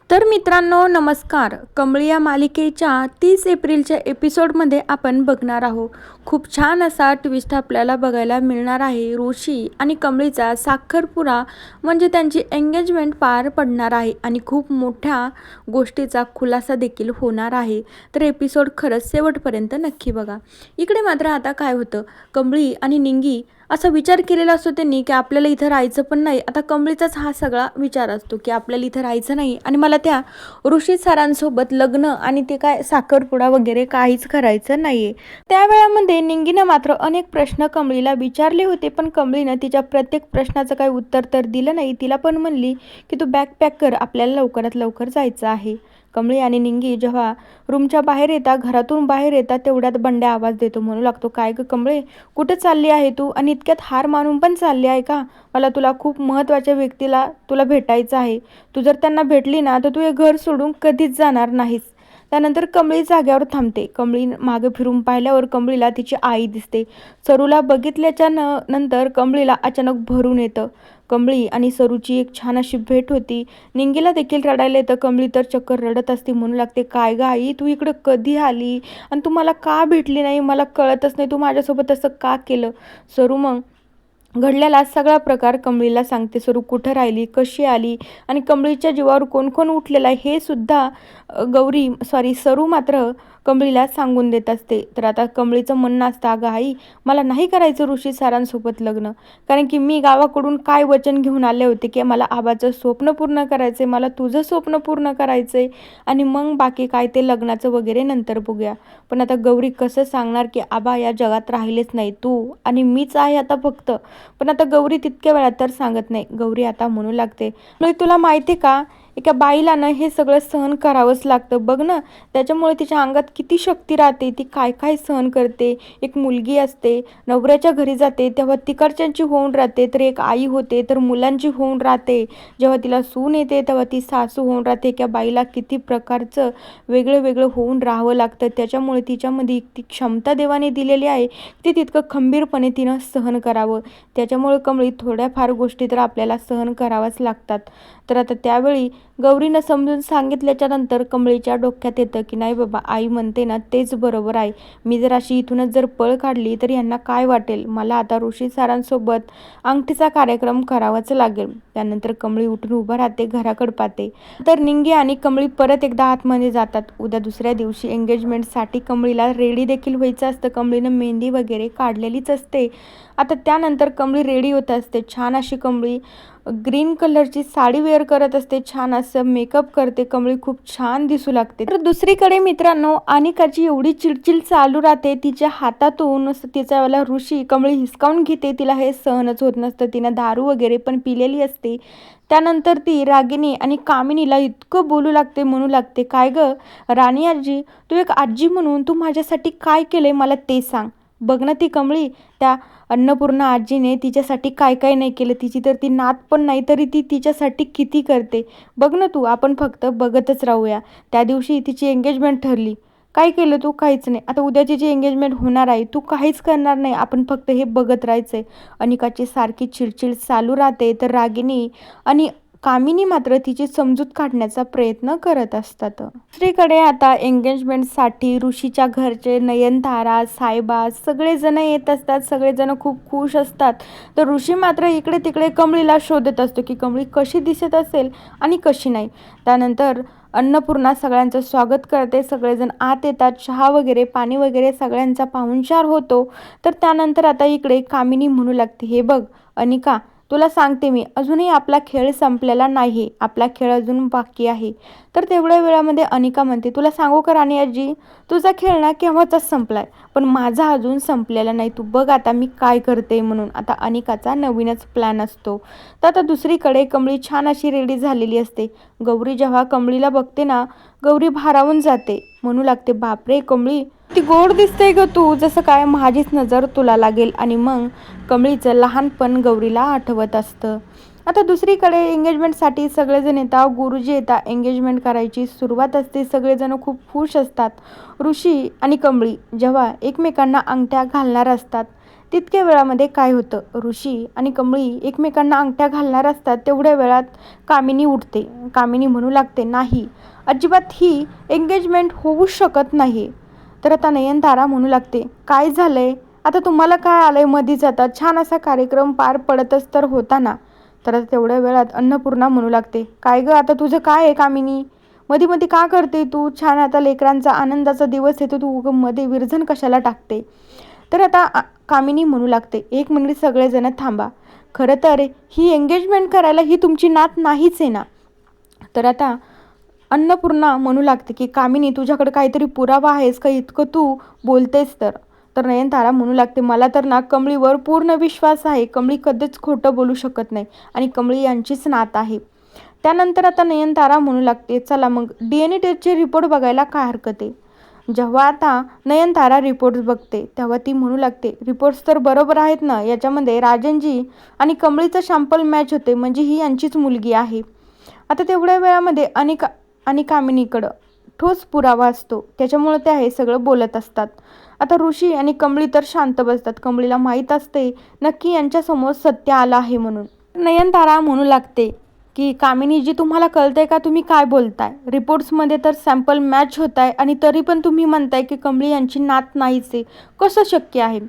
तर मित्रांनो नमस्कार. कमळी या मालिकेच्या 30 एप्रिलच्या एपिसोडमध्ये आपण बघणार आहोत. खूप छान असा ट्विस्ट आपल्याला बघायला मिळणार आहे. ऋषी आणि कमळीचा साखरपुडा म्हणजे त्यांची एंगेजमेंट पार पडणार आहे आणि खूप मोठ्या गोष्टीचा खुलासा देखील होणार आहे. तर एपिसोड खरंच शेवटपर्यंत नक्की बघा. इकडे मात्र आता काय होतं, कमळी आणि निंगी असा विचार केलेला असतो त्यांनी की आपल्याला इथं राहायचं पण नाही. आता कमळीचाच हा सगळा विचार असतो की आपल्याला इथं राहायचं नाही आणि मला त्या ऋषी सरांसोबत लग्न आणि ते काय साखरपुडा वगैरे काहीच करायचं नाहीये. त्या वेळामध्ये निंगीनं मात्र अनेक प्रश्न कमळीला विचारले होते, पण कमळीनं तिच्या प्रत्येक प्रश्नाचं काही उत्तर तर दिलं नाही. तिला पण म्हणली की तू बॅग पॅक कर, आपल्याला लवकरात लवकर जायचं आहे. कमळी आणि निंगी जेव्हा रूमच्या बाहेर येतात, घरातून बाहेर येतात, तेवढ्यात बंड्या आवाज देतो. म्हणू लागतो, काय ग कमळे, कुठे चालली आहे तू आणि इतक्यात हार मानून पण चालली आहे का? मला तुला खूप महत्त्वाच्या व्यक्तीला तुला भेटायचं आहे. तू जर त्यांना भेटली ना तर तू हे घर सोडून कधीच जाणार नाहीस. त्यानंतर कमळी जाग्यावर थांबते. कमळी मागे फिरून पाहिल्यावर कमळीला तिची आई दिसते. सरूला बघितल्याच्या नंतर कमळीला अचानक भरून येतं. कमळी आणि सरूची एक छान अशी भेट होती. निंगीला देखील रडायला येतं. कमळी तर चक्कर रडत असते. म्हणू लागते, काय ग आई, तू इकडं कधी आली आणि तू मला का भेटली नाही? मला कळतच नाही, तू माझ्यासोबत असं का केलं? सरू मग घडलेला सगळा प्रकार कमळीला सांगते. सरू कुठं राहिली, कशी आली आणि कमळीच्या जीवावर कोण कोण उठलेला आहे हे सुद्धा सरू मात्र कमळीला सांगून देत असते. तर आता कमळीचं म्हणणं असतं, अगं आई, मला नाही करायचं ऋषी सरांसोबत लग्न, कारण की मी गावाकडून काय वचन घेऊन आले होते की मला आबाचं स्वप्न पूर्ण करायचं आहे, मला तुझं स्वप्न पूर्ण करायचं आहे आणि मग बाकी काय ते लग्नाचं वगैरे नंतर बघूया. पण आता गौरी कसं सांगणार की आबा या जगात राहिलेच नाही, तू आणि मीच आहे आता फक्त. पण आता गौरी तितक्या वेळात तर सांगत नाही. गौरी आता म्हणू लागते, म्हणजे तुला माहिती का, एका बाईला ना हे सगळं सहन करावंच लागतं. बघ ना, त्याच्यामुळे तिच्या अंगात किती शक्ती राहते, ती काय काय सहन करते. एक मुलगी असते, नवऱ्याच्या घरी जाते तेव्हा तिकडच्यांची होऊन राहते, तर एक आई होते तर मुलांची होऊन राहते. जेव्हा तिला सून येते तेव्हा ती सासू होऊन राहते. एका बाईला किती प्रकारचं वेगळं वेगळं होऊन राहावं लागतं. त्याच्यामुळे तिच्यामध्ये ती क्षमता देवाने दिलेली आहे, ती तितकं खंबीरपणे तिनं सहन करावं. त्याच्यामुळे कमळी थोड्याफार गोष्टी तर आपल्याला सहन कराव्याच लागतात. तर आता त्यावेळी गौरीनं समजून सांगितल्याच्या नंतर कमळीच्या डोक्यात येतं की नाही बाबा, आई म्हणते ना तेच बरोबर आहे. मी जर अशी इथूनच जर पळ काढली तर यांना काय वाटेल. मला आता ऋषी सरांसोबत अंगठीचा कार्यक्रम करावाच लागेल. त्यानंतर कमळी उठून उभं राहते, घराकडे पाहते. तर निंगी आणि कमळी परत एकदा आतमध्ये जातात. उद्या दुसऱ्या दिवशी एंगेजमेंटसाठी कमळीला रेडी देखील व्हायचं असतं. कमळीनं मेहंदी वगैरे काढलेलीच असते. आता त्यानंतर कमळी रेडी होत असते. छान अशी कमळी ग्रीन कलरची साडी वेअर करत असते, छान असं मेकअप करते. कमळी खूप छान दिसू लागते. तर दुसरीकडे मित्रांनो, अनिकाची एवढी चिडचिड चालू राहते. तिच्या हातातून तिचा वाला ऋषी कमळी हिसकावून घेते. तिला हे सहनच होत नसतं. तिनं दारू वगैरे पण पिलेली असते. त्यानंतर ती रागिनी आणि कामिनीला इतकं बोलू लागते, म्हणू लागते, काय ग राणी आजी, तू एक आजी म्हणून तू माझ्यासाठी काय केलंय मला ते सांग. बघ ना ती कमळी, त्या अन्नपूर्णा आजीने तिच्यासाठी काय काय नाही केलं. तिची तर ती नात पण नाही, तरी ती तिच्यासाठी किती करते. बघ ना तू, आपण फक्त बघतच राहूया. त्या दिवशी तिची एंगेजमेंट ठरली, काय केलं तू? काहीच नाही. आता उद्याची जी एंगेजमेंट होणार आहे तू काहीच करणार नाही, आपण फक्त हे बघत राहायचंय. अनिकाची सारखी चिडचिड चालू राहते. तर रागिनी आणि कामिनी मात्र तिची समजूत काढण्याचा प्रयत्न करत असतात. दुसरीकडे आता एंगेजमेंटसाठी ऋषीच्या घरचे नयनतारा, सायबा सगळेजण येत असतात. सगळेजण खूप खुश असतात. तर ऋषी मात्र इकडे तिकडे कमळीला शोधत असतो की कमळी कशी दिसत असेल आणि कशी नाही. त्यानंतर अन्नपूर्णा सगळ्यांचं स्वागत करते. सगळेजण आत येतात. चहा वगैरे, पाणी वगैरे सगळ्यांचा पाहुणचार होतो. तर त्यानंतर आता इकडे कामिनी म्हणू लागते, हे बघ अनिका, तुला सांगते मी, अजूनही आपला खेळ संपलेला नाही, आपला खेळ अजून बाकी आहे. तर तेवढ्या वेळामध्ये अनिका म्हणते, तुला सांगू का राणी आजी, तुझा खेळ ना केव्हाचाच संपलाय, पण माझा अजून संपलेला नाही. तू बघ आता मी काय करते म्हणून. आता अनिकाचा नवीनच प्लॅन असतो. तर आता दुसरीकडे कमळी छान अशी रेडी झालेली असते. गौरी जेव्हा कमळीला बघते ना, गौरी भारावून जाते. म्हणू लागते, बापरे कमळी, ती गोड दिसते ग तू, जसं काय माझीच नजर तुला लागेल. आणि मग कमळीचं लहानपण गौरीला आठवत असतं. आता दुसरीकडे एंगेजमेंटसाठी सगळेजण येतात. गुरुजी येतात. एंगेजमेंट करायची सुरुवात असते. सगळेजण खूप खुश असतात. ऋषी आणि कमळी जेव्हा एकमेकांना अंगठ्या घालणार असतात तितक्या वेळामध्ये काय होतं, ऋषी आणि कमळी एकमेकांना अंगठ्या घालणार असतात. तेवढ्या वेळात कामिनी उठते. कामिनी म्हणू लागते, नाही, अजिबात ही एंगेजमेंट होऊ शकत नाही. तर आता नयनतारा म्हणू लागते, काय झालंय आता, तुम्हाला काय आलंय मधीच, आता छान असा कार्यक्रम पार पडतच तर होता ना. तर आता तेवढ्या वेळात अन्नपूर्णा म्हणू लागते, काय गं आता तुझं काय आहे कामिनी, मध्ये मध्ये का करते तू, छान आता लेकरांचा आनंदाचा दिवस येतो, तू मध्ये विरजन कशाला टाकते. तर आता कामिनी म्हणू लागते, एक मिनिट सगळेजण थांबा, खरं तर ही एंगेजमेंट करायला ही तुमची नात नाहीच आहे ना. तर आता अन्नपूर्णा म्हणू लागते की कामिनी, तुझ्याकडे काहीतरी पुरावा आहेस का, इतकं तू बोलतेस तर. तर नयनतारा म्हणू लागते, मला तर ना कमळीवर पूर्ण विश्वास आहे, कमळी कधीच खोटं बोलू शकत नाही आणि कमळी यांचीच नात आहे. त्यानंतर आता नयनतारा म्हणू लागते, चला मग DNA टेस्टचे रिपोर्ट बघायला काय हरकत आहे. जेव्हा आता नयनतारा रिपोर्ट्स बघते तेव्हा ती म्हणू लागते, रिपोर्ट्स तर बरोबर आहेत ना, याच्यामध्ये राजनजी आणि कमळीचं शॅम्पल मॅच होते, म्हणजे ही यांचीच मुलगी आहे. आता तेवढ्या वेळामध्ये आणि कामिनीकडं ठोस पुरावा असतो, त्याच्यामुळे ते हे सगळं बोलत असतात. आता ऋषी आणि कमळी तर शांत बसतात. कमळीला माहीत असते नक्की यांच्यासमोर सत्य आलं आहे म्हणून. नयनतारा म्हणू लागते की कामिनीजी, तुम्हाला कळतंय का तुम्ही काय बोलताय, रिपोर्ट्समध्ये तर सॅम्पल मॅच होत आहे आणि तरी पण तुम्ही म्हणताय की कमळी यांची नात नाहीच आहे, कसं शक्य आहे.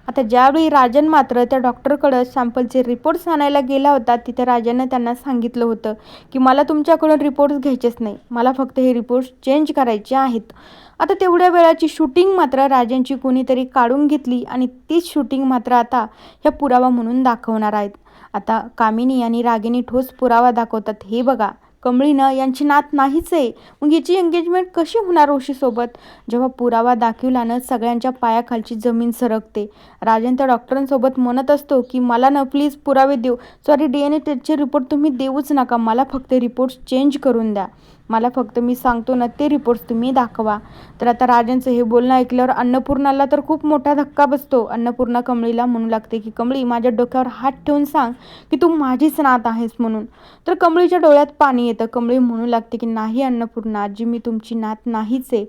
आता ज्यावेळी राजन मात्र त्या डॉक्टरकडं सॅम्पलचे रिपोर्ट्स आणायला गेला होता, तिथे राजानं त्यांना सांगितलं होतं की मला तुमच्याकडून रिपोर्ट्स घ्यायचेच नाही, मला फक्त हे रिपोर्ट्स चेंज करायचे आहेत. आता तेवढ्या वेळाची शूटिंग मात्र राजांची कोणीतरी काढून घेतली आणि तीच शूटिंग मात्र आता ह्या पुरावा म्हणून दाखवणार आहेत. आता कामिनी आणि रागिनी ठोस पुरावा दाखवतात, हे बघा कमळीनं यांची नात नाहीच आहे, मग याची एंगेजमेंट कशी होणार ऋषीसोबत. जेव्हा पुरावा दाखविल्यानं सगळ्यांच्या पायाखालची जमीन सरकते. राजन त्या डॉक्टरांसोबत म्हणत असतो की मला ना प्लीज पुरावे देऊ, सॉरी DNA टेस्टचे रिपोर्ट तुम्ही देऊच नका, मला फक्त रिपोर्ट्स चेंज करून द्या, मला फक्त मी सांगतो ना ते रिपोर्ट्स तुम्ही दाखवा. तर आता राजांचं हे बोलणं ऐकल्यावर अन्नपूर्णाला तर खूप मोठा धक्का बसतो. अन्नपूर्णा कमळीला म्हणू लागते की कमळी, माझ्या डोक्यावर हात ठेवून सांग की तू माझीच नात आहेस म्हणून. तर कमळीच्या डोळ्यात पाणी येतं. कमळी म्हणू लागते की नाही अन्नपूर्णा आजी, मी तुमची नात नाहीच आहे.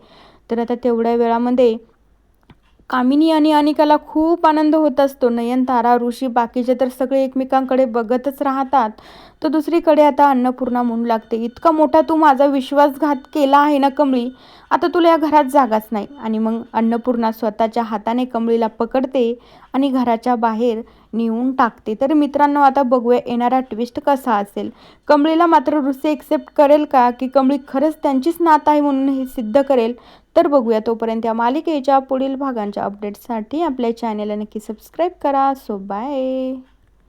तर आता तेवढ्या वेळामध्ये कामिनी आणि अनिकाला खूप आनंद होत असतो. नयनतारा, ऋषी, बाकीचे तर सगळे एकमेकांकडे बघतच राहतात. तर दुसरीकडे आता अन्नपूर्णा म्हणू लागते, इतका मोठा तू माझा विश्वासघात केला आहे ना कमळी, आता तुला या घरात जागाच नाही. आणि मग अन्नपूर्णा स्वतःच्या हाताने कमळीला पकडते आणि घराच्या बाहेर नेऊन टाकते. तर मित्रांनो, आता बघूया येणारा ट्विस्ट कसा असेल. कमळीला मात्र ऋषी एक्सेप्ट करेल का, की कमळी खरंच त्यांचीच नात आहे म्हणून हे सिद्ध करेल, तर बघूया. तोपर्यंत या मालिकेच्या पुढील भागांच्या अपडेट्ससाठी आपल्या चॅनेलला नक्की सबस्क्राईब करा. So bye.